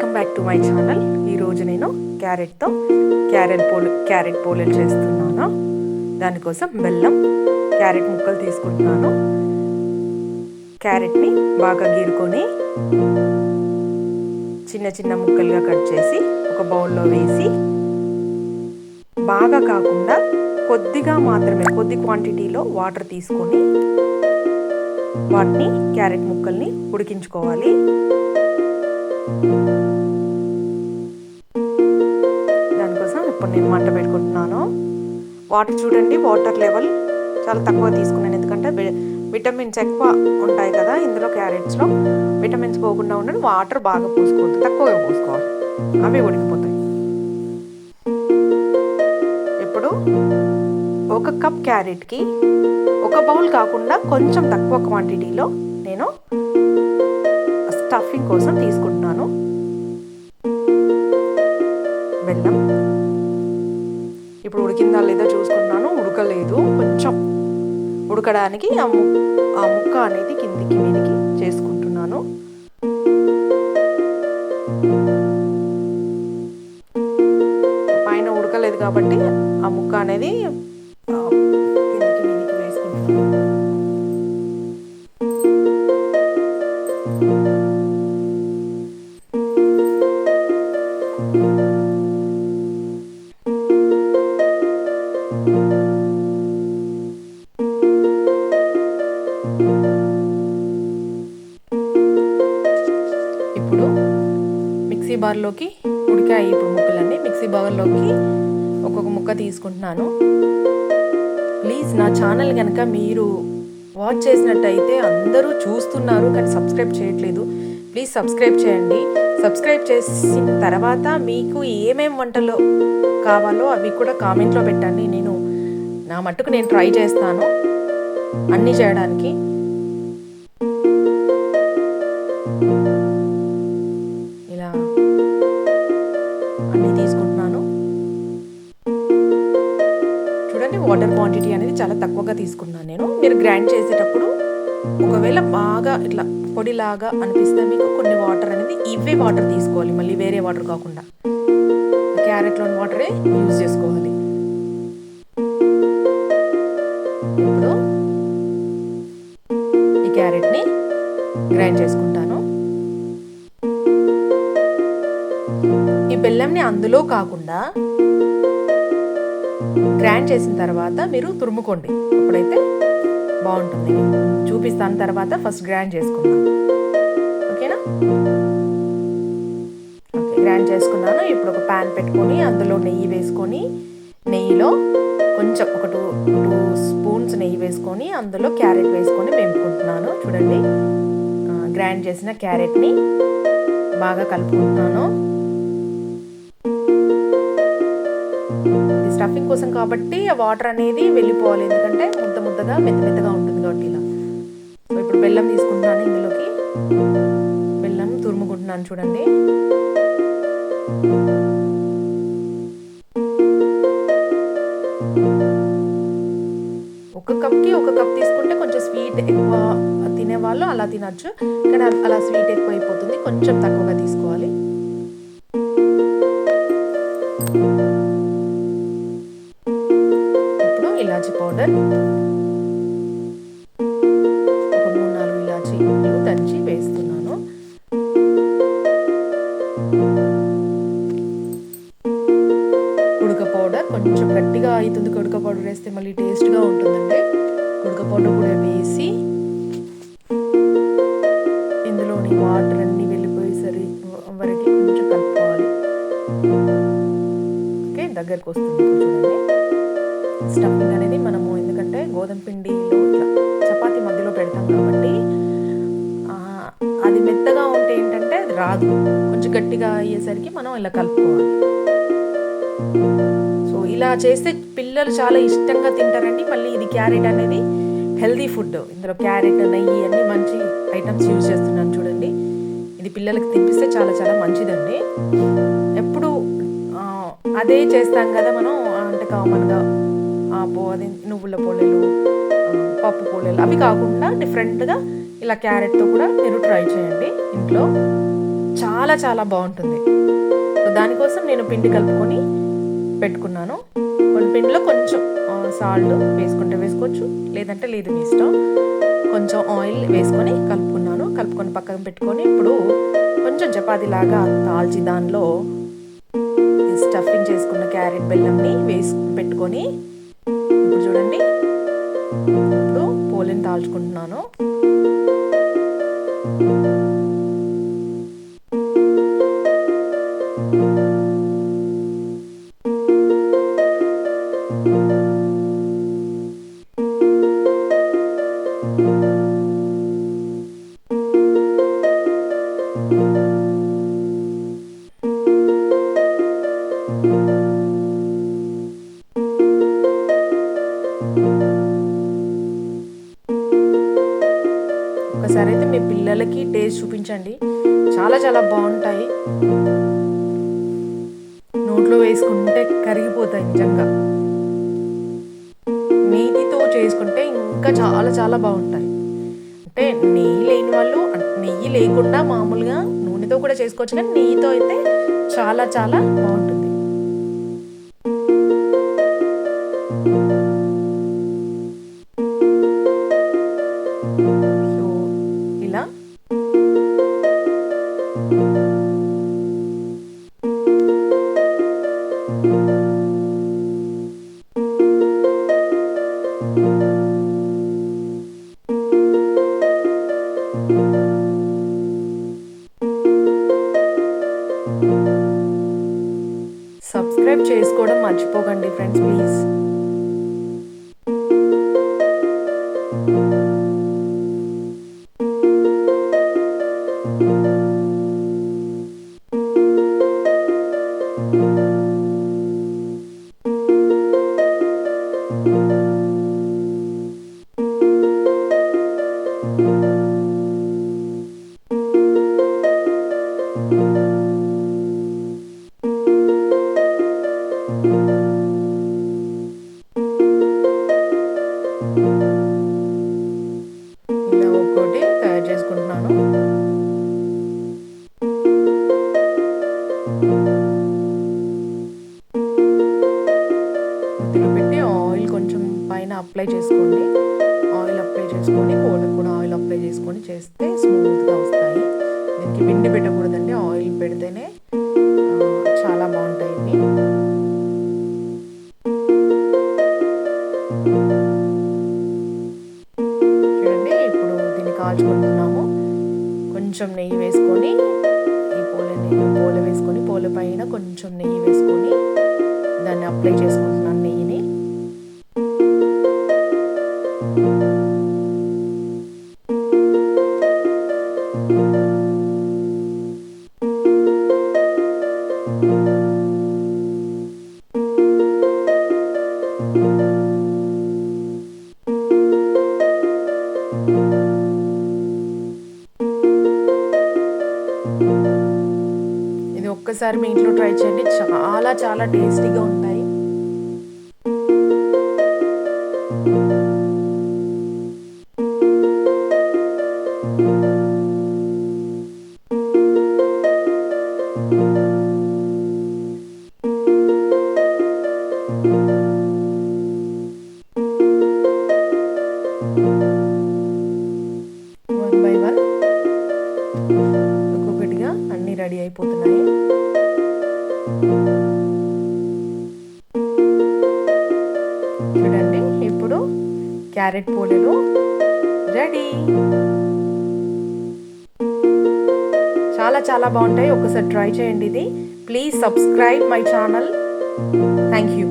Welcome back to my channel. ఈరోజు నేను carrot పోలేలు చేస్తున్నాను. దానికోసం బెల్లం, క్యారెట్ ముక్కలు తీసుకుంటున్నాను. క్యారెట్ని బాగా గీరుకొని చిన్న చిన్న ముక్కలుగా కట్ చేసి ఒక బౌల్లో వేసి, బాగా కాకుండా కొద్దిగా మాత్రమే, కొద్ది క్వాంటిటీలో వాటర్ తీసుకొని వాటిని క్యారెట్ ముక్కల్ని ఉడికించుకోవాలి. దానికోసం ఇప్పుడు నేను మంట పెట్టుకుంటున్నాను. వాటర్ చూడండి, వాటర్ లెవెల్ చాలా తక్కువ తీసుకున్నాను, ఎందుకంటే విటమిన్స్ ఎక్కువ ఉంటాయి కదా ఇందులో. క్యారెట్స్లో విటమిన్స్ పోకుండా ఉండని వాటర్ బాగా పోసుకోవద్దు, తక్కువగా పోసుకోవాలి, అవి ఉడికిపోతాయి. ఇప్పుడు ఒక కప్ క్యారెట్కి ఒక బౌల్ కాకుండా కొంచెం తక్కువ క్వాంటిటీలో నేను స్టఫింగ్ కోసం తీసుకుంటున్నాను. బెల్లం ఇప్పుడు ఉడికిందా లేదా చూసుకుంటున్నాను. ఉడకలేదు, కొంచెం ఉడకడానికి ఆ ముక్క అనేది కిందికి మీదికి చేసుకుంటున్నాను. పైన ఉడకలేదు కాబట్టి ఆ ముక్క అనేది కిందికి మీదికి వేసుకుంటున్నాను. ఇప్పుడు మిక్సీ బార్లోకి ఉడికాయి. ఇప్పుడు ముక్కలన్నీ మిక్సీ బార్లోకి ఒక్కొక్క ముక్క తీసుకుంటున్నాను. ప్లీజ్ నా ఛానల్ కనుక మీరు వాచ్ చేసినట్టయితే, అందరూ చూస్తున్నారు కానీ సబ్స్క్రైబ్ చేయట్లేదు, ప్లీజ్ సబ్స్క్రైబ్ చేయండి. సబ్స్క్రైబ్ చేసిన తర్వాత మీకు ఏమేం వంటలు కావాలో అవి కూడా కామెంట్లో పెట్టండి. నా మట్టుకు నేను ట్రై చేస్తాను అన్నీ చేయడానికి. ఇలా అన్నీ తీసుకుంటున్నాను. చూడండి, వాటర్ క్వాంటిటీ అనేది చాలా తక్కువగా తీసుకున్నాను నేను. మీరు గ్రైండ్ చేసేటప్పుడు ఒకవేళ బాగా ఇట్లా పొడిలాగా అనిపిస్తే మీకు కొన్ని వాటర్ అనేది ఇవే వాటర్ తీసుకోవాలి, మళ్ళీ వేరే వాటర్ కాకుండా క్యారెట్లోని వాటరే యూజ్ చేసుకోవాలి. ఇప్పుడు ఈ క్యారెట్ని గ్రైండ్ చేసుకుంటాను. ఈ బెల్లంని అందులో కాకుండా గ్రైండ్ చేసిన తర్వాత మీరు తురుముకోండి, అప్పుడైతే బాగుంటుంది. చూపిస్తాను తర్వాత, ఫస్ట్ గ్రైండ్ చేసుకుందాం, ఓకేనా? ఓకే, గ్రైండ్ చేసుకున్నాను. ఇప్పుడు ఒక ప్యాన్ పెట్టుకొని అందులో నెయ్యి వేసుకొని, నెయ్యిలో కొంచెం ఒక టూ స్పూన్స్ నెయ్యి వేసుకొని అందులో క్యారెట్ వేసుకొని వేపుకుంటున్నాను. చూడండి, గ్రైండ్ చేసిన క్యారెట్ని బాగా కలుపుకుంటున్నాను. ఇది స్టఫింగ్ కోసం కాబట్టి ఆ వాటర్ అనేది వెళ్ళిపోవాలి, ఎందుకంటే ముద్దగా మెత్తగా ఉంటుంది కాబట్టి. ఇలా ఇప్పుడు బెల్లం తీసుకుంటున్నాను, ఇందులోకి బెల్లం తురుముకుంటున్నాను. చూడండి, ఒక కప్ తీసుకుంటే కొంచెం స్వీట్ ఎక్కువ తినేవాళ్ళు అలా తినచ్చు, కానీ అలా స్వీట్ ఎక్కువ అయిపోతుంది, కొంచెం తక్కువగా తీసుకోవాలి. ఇప్పుడు ఇలాచీ పౌడర్ ఒక 3-4 ఇలాచీలు దంచి వేస్తున్నాను. కుడక పౌడర్ కొంచెం గట్టిగా అవుతుంది, కుడక పౌడర్ వేస్తే మళ్ళీ టేస్ట్గా ఉంటుందండి. కుడక పౌడర్ కూడా వేసి ఇందులోని వాటర్ అన్నీ వెళ్ళిపోయేసరి వరకు కొంచెం కలుపుకోవాలి. ఓకే, దగ్గరకు వస్తుంది. ఇప్పుడు చూడండి, స్టఫింగ్ అనేది మనము ఎందుకంటే గోధుమ పిండిలో ఇట్లా చపాతీ మధ్యలో పెడతాం కాబట్టి అది మెత్తగా ఉంటే ఏంటంటే అది రాదు, కొంచెం గట్టిగా అయ్యేసరికి మనం ఇలా కలుపుకోవాలి. సో ఇలా చేస్తే పిల్లలు చాలా ఇష్టంగా తింటారండి. మళ్ళీ ఇది క్యారెట్ అనేది హెల్దీ ఫుడ్, ఇందులో క్యారెట్, నెయ్యి అన్నీ మంచి ఐటమ్స్ యూజ్ చేస్తున్నాను. చూడండి, ఇది పిల్లలకి తినిపిస్తే చాలా చాలా మంచిదండి. ఎప్పుడు అదే చేస్తాం కదా మనం, అంటే కామన్గా అది నువ్వుల పోలేలు, పప్పు పోలేలు, అవి కాకుండా డిఫరెంట్గా ఇలా క్యారెట్తో కూడా మీరు ట్రై చేయండి ఇంట్లో. చాలా చాలా బాగుంటుంది. సో దానికోసం నేను పిండి కలుపుకొని పెట్టుకున్నాను. కొన్ని పిండిలో కొంచెం సాల్ట్ వేసుకుంటే వేసుకోవచ్చు, లేదంటే లేదు మీ ఇష్టం. కొంచెం ఆయిల్ వేసుకొని కలుపుకొని పక్కన పెట్టుకొని ఇప్పుడు కొంచెం చపాతీలాగా తాల్చి దానిలో స్టఫింగ్ చేసుకున్న క్యారెట్ బెల్లంని వేసి పెట్టుకొని ఇప్పుడు చూడండి, ఇప్పుడు పోలేని తాల్చుకుంటున్నాను. ఒకసారి అయితే మీ పిల్లలకి టేస్ట్ చూపించండి, చాలా చాలా బాగుంటాయి. నోట్లో వేసుకుంటే కరిగిపోతాయి నిజంగా. నెయ్యితో చేసుకుంటే ఇంకా చాలా చాలా బాగుంటాయి. అంటే నెయ్యి లేని వాళ్ళు నెయ్యి లేకుండా మామూలుగా నూనెతో కూడా చేసుకోవచ్చు, కానీ నెయ్యితో అయితే చాలా చాలా బాగుంటుంది. సో ఇలా సబ్స్క్రైబ్ చేసుకోవడం మర్చిపోకండి ఫ్రెండ్స్, ప్లీజ్. ఇలా ఒక్కోటి తయారు చేసుకుంటున్నాను. ఇందులో పెట్టి ఆయిల్ కొంచెం పైన అప్లై చేసుకోండి. ఆయిల్ అప్లై చేసుకొని కోళ్ళకు కూడా ఆయిల్ అప్లై చేసుకొని చేస్తే స్మూత్గా వస్తాయి. దీనికి పిండి పెట్టకూడదండి, ఆయిల్ పెడితేనే చాలా బాగుంటాయి ఇవి. చూడండి, ఇప్పుడు దీన్ని కాల్చుకుంటున్నాము. కొంచెం నెయ్యి వేసుకొని ఈ పోల వేసుకొని పోల పైన కొంచెం నెయ్యి వేసుకొని దాన్ని అప్లై చేసుకుంటున్నాను నెయ్యిని. ఇది ఒక్కసారి మీ ఇంట్లో ట్రై చేయండి, చాలా చాలా టేస్టీగా ఉంటాయి. వన్ బై వన్ ఒక్కొక్కటిగా అన్నీ రెడీ అయిపోతున్నాయి. చూడండి, ఇప్పుడు క్యారెట్ పోలేలు రెడీ. చాలా చాలా బాగుంటాయి, ఒకసారి ట్రై చేయండి ఇది. Please subscribe my channel. Thank you.